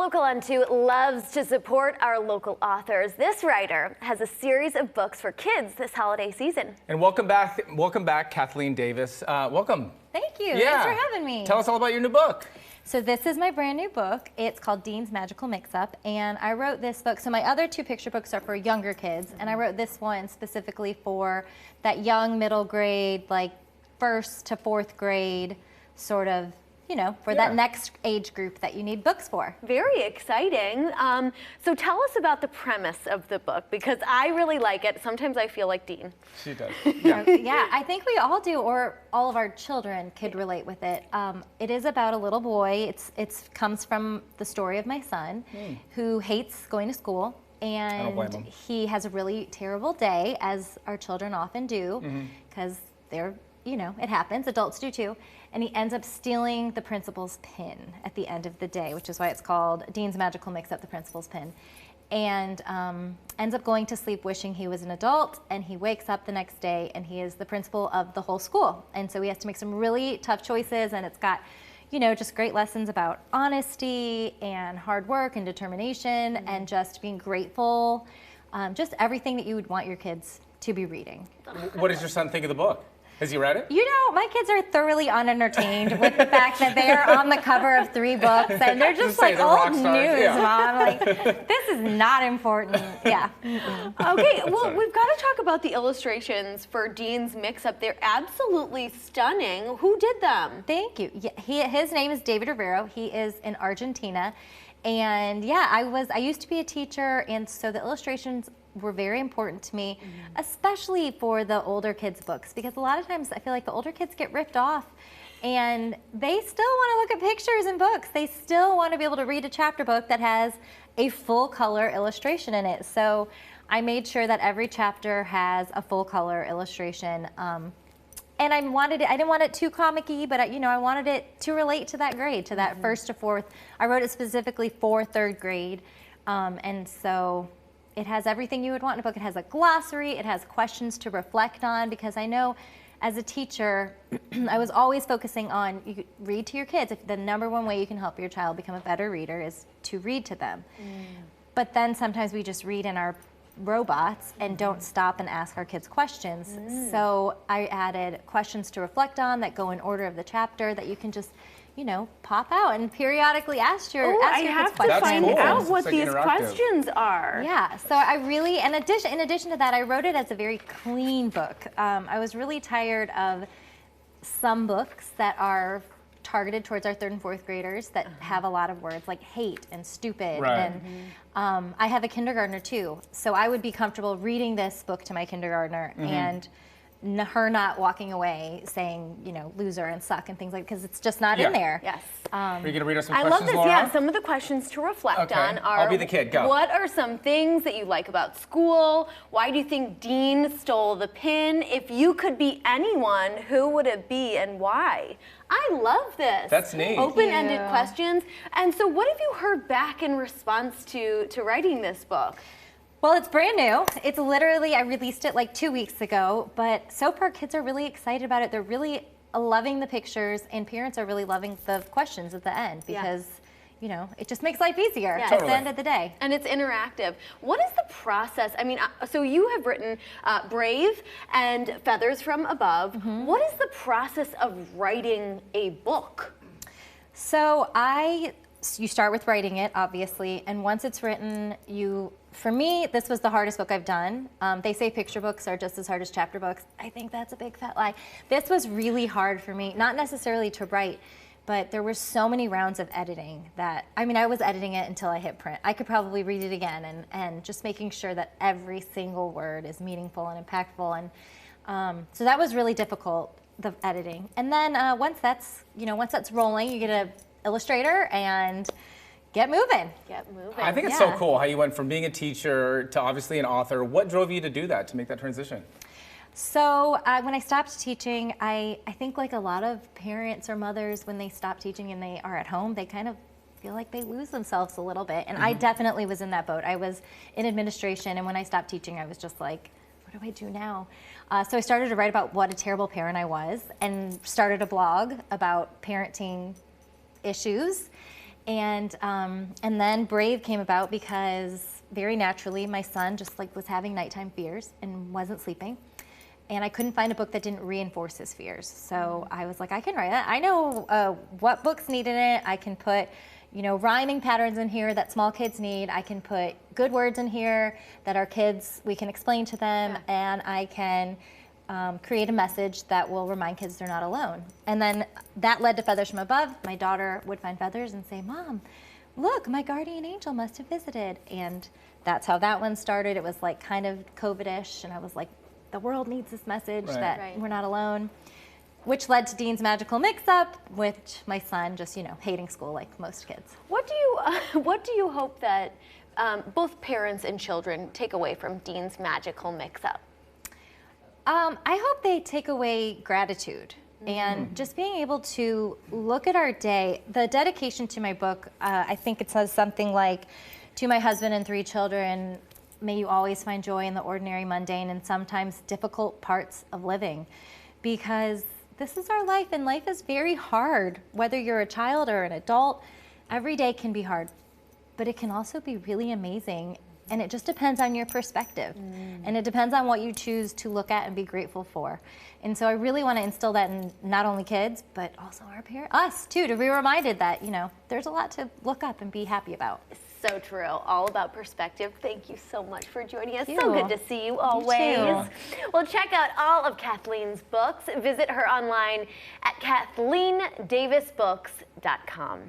Local on 2 loves to support our local authors. This writer has a series of books for kids this holiday season. And welcome back, Kathleen Davis. Welcome. Thank you. Yeah. Thanks for having me. Tell us all about your new book. So this is my brand new book. It's called Dean's Magical Mix-Up, and I wrote this book. So my other two picture books are for younger kids, and I wrote this one specifically for that young middle grade, like 1st to 4th grade, sort of, you know, for that next age group that you need books for. Very exciting. So tell us about the premise of the book, because I really like it. Sometimes I feel like Dean. She does. Yeah. Yeah, I think we all do, or all of our children could relate with it. It is about a little boy. It comes from the story of my son, who hates going to school, and he has a really terrible day, as our children often do, because they're, you know, it happens, adults do too, and he ends up stealing the principal's pin at the end of the day, which is why it's called Dean's Magical Mix-Up, the principal's pin, and ends up going to sleep wishing he was an adult, and he wakes up the next day and he is the principal of the whole school. And so he has to make some really tough choices, and it's got, you know, just great lessons about honesty and hard work and determination and just being grateful, just everything that you would want your kids to be reading. What does your son think of the book? Has he read it? You know, my kids are thoroughly unentertained with the fact that they are on the cover of 3 books, and they're just like old news, Mom. Like, this is not important. Yeah. Okay, well, we've got to talk about the illustrations for Dean's Mix-Up. They're absolutely stunning. Who did them? Thank you. Yeah, his name is David Rivero. He is in Argentina. And yeah, I used to be a teacher, and so the illustrations were very important to me, especially for the older kids' books, because a lot of times I feel like the older kids get ripped off, and they still want to look at pictures in books. They still want to be able to read a chapter book that has a full color illustration in it. So I made sure that every chapter has a full color illustration. And I didn't want it too comic-y, but I wanted it to relate to that grade, to that 1st to 4th. I wrote it specifically for 3rd grade. And so it has everything you would want in a book. It has a glossary, it has questions to reflect on, because I know as a teacher, I was always focusing on, you read to your kids. If the #1 way you can help your child become a better reader is to read to them. But then sometimes we just read in our robots and don't stop and ask our kids questions. So I added questions to reflect on that go in order of the chapter that you can just, you know, pop out and periodically ask your kids questions. I have to find out what these questions are. Yeah, so I really, in addition to that, I wrote it as a very clean book. I was really tired of some books that are targeted towards our 3rd and 4th graders that have a lot of words like hate and stupid. And I have a kindergartner too, so I would be comfortable reading this book to my kindergartner and her not walking away saying, you know, loser and suck and things like, because it's just not in there. Yes. Are you going to read us some I questions, love this. Laura? Yeah, some of the questions to reflect on are, I'll be the kid. Go. What are some things that you like about school? Why do you think Dean stole the pin? If you could be anyone, who would it be and why? I love this. That's neat. Open-ended questions. And so what have you heard back in response to writing this book? Well, it's brand new. It's literally, I released it like 2 weeks ago, but so far kids are really excited about it. They're really loving the pictures, and parents are really loving the questions at the end, because you know, it just makes life easier at the end of the day. And it's interactive. What is the process? I mean, so you have written Brave and Feathers from Above. What is the process of writing a book? So you start with writing it, obviously, and once it's written, for me, this was the hardest book I've done. They say picture books are just as hard as chapter books. I think that's a big fat lie. This was really hard for me, not necessarily to write, but there were so many rounds of editing that, I mean, I was editing it until I hit print. I could probably read it again, and just making sure that every single word is meaningful and impactful. And so that was really difficult, the editing. And then once that's rolling, you get an illustrator and get moving. I think it's so cool how you went from being a teacher to obviously an author. What drove you to do that, to make that transition? So when I stopped teaching, I think like a lot of parents or mothers, when they stop teaching and they are at home, they kind of feel like they lose themselves a little bit. And I definitely was in that boat. I was in administration, and when I stopped teaching, I was just like, what do I do now? So I started to write about what a terrible parent I was, and started a blog about parenting issues. And then Brave came about because very naturally my son just like was having nighttime fears and wasn't sleeping. And I couldn't find a book that didn't reinforce his fears. So I was like, I can write that. I know what books need in it. I can put, rhyming patterns in here that small kids need. I can put good words in here that our kids, we can explain to them. And I can create a message that will remind kids they're not alone. And then that led to Feathers from Above. My daughter would find feathers and say, Mom, look, my guardian angel must have visited. And that's how that one started. It was like kind of COVID-ish. And I was like, the world needs this message that we're not alone, which led to Dean's Magical Mix-Up, which my son just, hating school like most kids. What do you hope that both parents and children take away from Dean's Magical Mix-Up? I hope they take away gratitude and just being able to look at our day. The dedication to my book, I think it says something like, to my husband and 3 children, may you always find joy in the ordinary, mundane, and sometimes difficult parts of living. Because this is our life, and life is very hard. Whether you're a child or an adult, every day can be hard. But it can also be really amazing. And it just depends on your perspective. And it depends on what you choose to look at and be grateful for. And so I really want to instill that in not only kids, but also our parents, us too, to be reminded that, there's a lot to look up and be happy about. So true. All about perspective. Thank you so much for joining us. Thank So you. good to see you always. You Well, check out all of Kathleen's books. Visit her online at KathleenDavisBooks.com.